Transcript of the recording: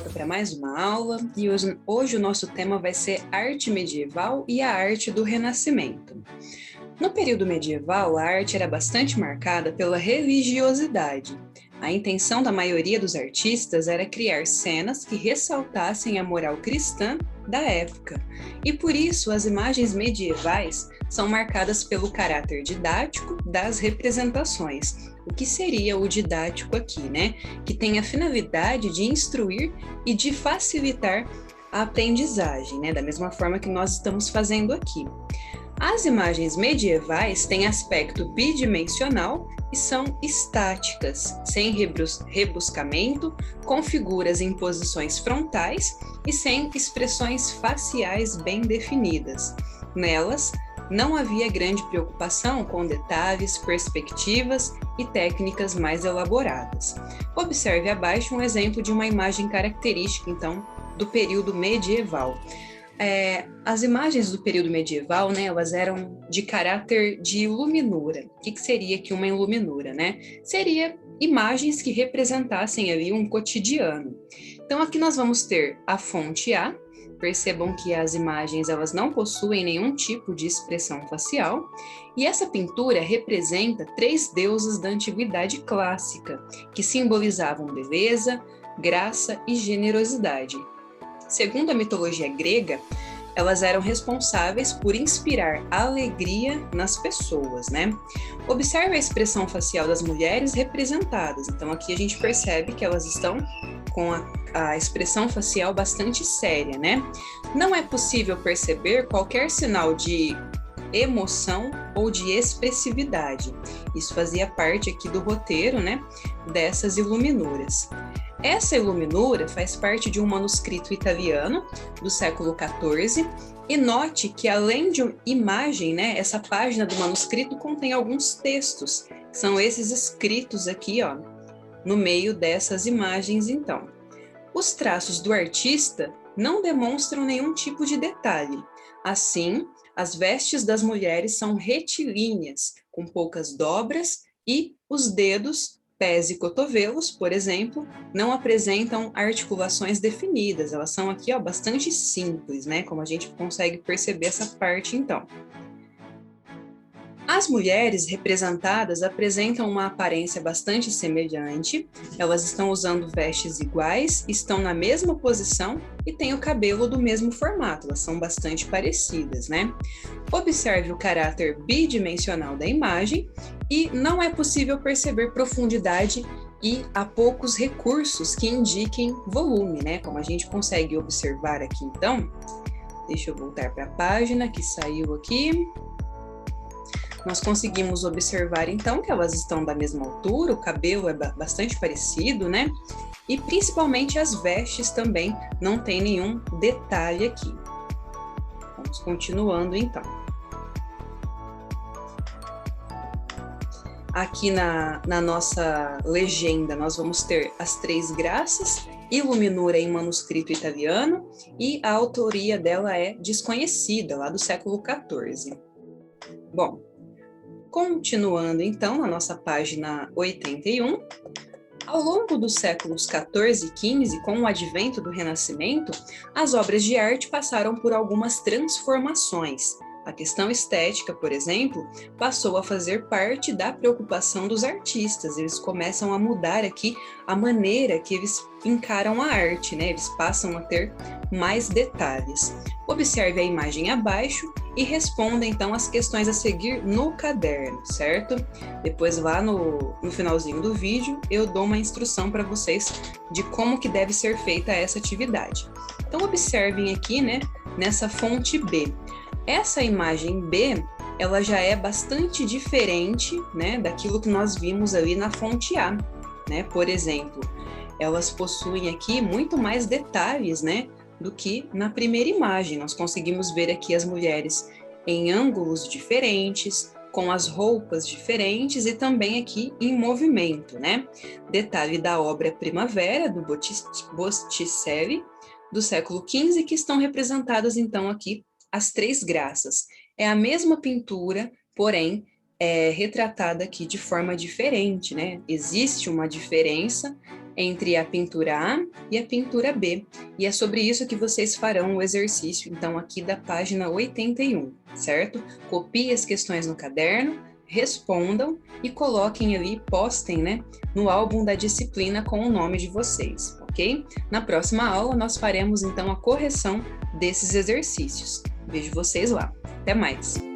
volta para mais uma aula e hoje o nosso tema vai ser arte medieval e a arte do Renascimento. No período medieval, a arte era bastante marcada pela religiosidade. A intenção da maioria dos artistas era criar cenas que ressaltassem a moral cristã da época. E por isso as imagens medievais são marcadas pelo caráter didático das representações. O que seria o didático aqui, né? Que tem a finalidade de instruir e de facilitar a aprendizagem, né? Da mesma forma que nós estamos fazendo aqui. As imagens medievais têm aspecto bidimensional e são estáticas, sem rebuscamento, com figuras em posições frontais e sem expressões faciais bem definidas. Nelas, não havia grande preocupação com detalhes, perspectivas e técnicas mais elaboradas. Observe abaixo um exemplo de uma imagem característica, então, do período medieval. As imagens do período medieval, né, elas eram de caráter de iluminura. O que seria aqui uma iluminura, né? Seria imagens que representassem ali um cotidiano. Então, aqui nós vamos ter a fonte A. Percebam que as imagens elas não possuem nenhum tipo de expressão facial. E essa pintura representa 3 deusas da antiguidade clássica, que simbolizavam beleza, graça e generosidade. Segundo a mitologia grega, elas eram responsáveis por inspirar alegria nas pessoas, né? Observe a expressão facial das mulheres representadas. Então, aqui a gente percebe que elas estão com a expressão facial bastante séria, né? Não é possível perceber qualquer sinal de emoção ou de expressividade. Isso fazia parte aqui do roteiro, né? Dessas iluminuras. Essa iluminura faz parte de um manuscrito italiano do século XIV e note que além de imagem, né, essa página do manuscrito contém alguns textos, que são esses escritos aqui, ó, no meio dessas imagens, então. Os traços do artista não demonstram nenhum tipo de detalhe. Assim, as vestes das mulheres são retilíneas, com poucas dobras e os dedos, pés e cotovelos, por exemplo, não apresentam articulações definidas. Elas são aqui, ó, bastante simples, né? Como a gente consegue perceber essa parte, então. As mulheres representadas apresentam uma aparência bastante semelhante, elas estão usando vestes iguais, estão na mesma posição e têm o cabelo do mesmo formato, elas são bastante parecidas, né? Observe o caráter bidimensional da imagem e não é possível perceber profundidade e há poucos recursos que indiquem volume, né? Como a gente consegue observar aqui, então. Deixa eu voltar para a página que saiu aqui. Nós conseguimos observar, então, que elas estão da mesma altura, o cabelo é bastante parecido, né? E, principalmente, as vestes também não tem nenhum detalhe aqui. Vamos continuando, então. Aqui na nossa legenda, nós vamos ter as 3 graças, iluminura em manuscrito italiano, e a autoria dela é desconhecida, lá do século XIV. Bom, continuando, então, na nossa página 81, ao longo dos séculos XIV e XV, com o advento do Renascimento, as obras de arte passaram por algumas transformações. A questão estética, por exemplo, passou a fazer parte da preocupação dos artistas. Eles começam a mudar aqui a maneira que eles encaram a arte, né? Eles passam a ter mais detalhes. Observe a imagem abaixo e responda, então, as questões a seguir no caderno, certo? Depois, lá no finalzinho do vídeo, eu dou uma instrução para vocês de como que deve ser feita essa atividade. Então, observem aqui, né, nessa fonte B. Essa imagem B, ela já é bastante diferente, né, daquilo que nós vimos ali na fonte A, né? Por exemplo, elas possuem aqui muito mais detalhes, né, do que na primeira imagem. Nós conseguimos ver aqui as mulheres em ângulos diferentes, com as roupas diferentes e também aqui em movimento, né? Detalhe da obra Primavera, do Botticelli, do século XV, que estão representadas, então, aqui as 3 graças. É a mesma pintura, porém, retratada aqui de forma diferente, né? Existe uma diferença entre a pintura A e a pintura B. E é sobre isso que vocês farão o exercício, então, aqui da página 81, certo? Copiem as questões no caderno, respondam e coloquem ali, postem, né, no álbum da disciplina com o nome de vocês, ok? Na próxima aula, nós faremos, então, a correção desses exercícios. Vejo vocês lá. Até mais!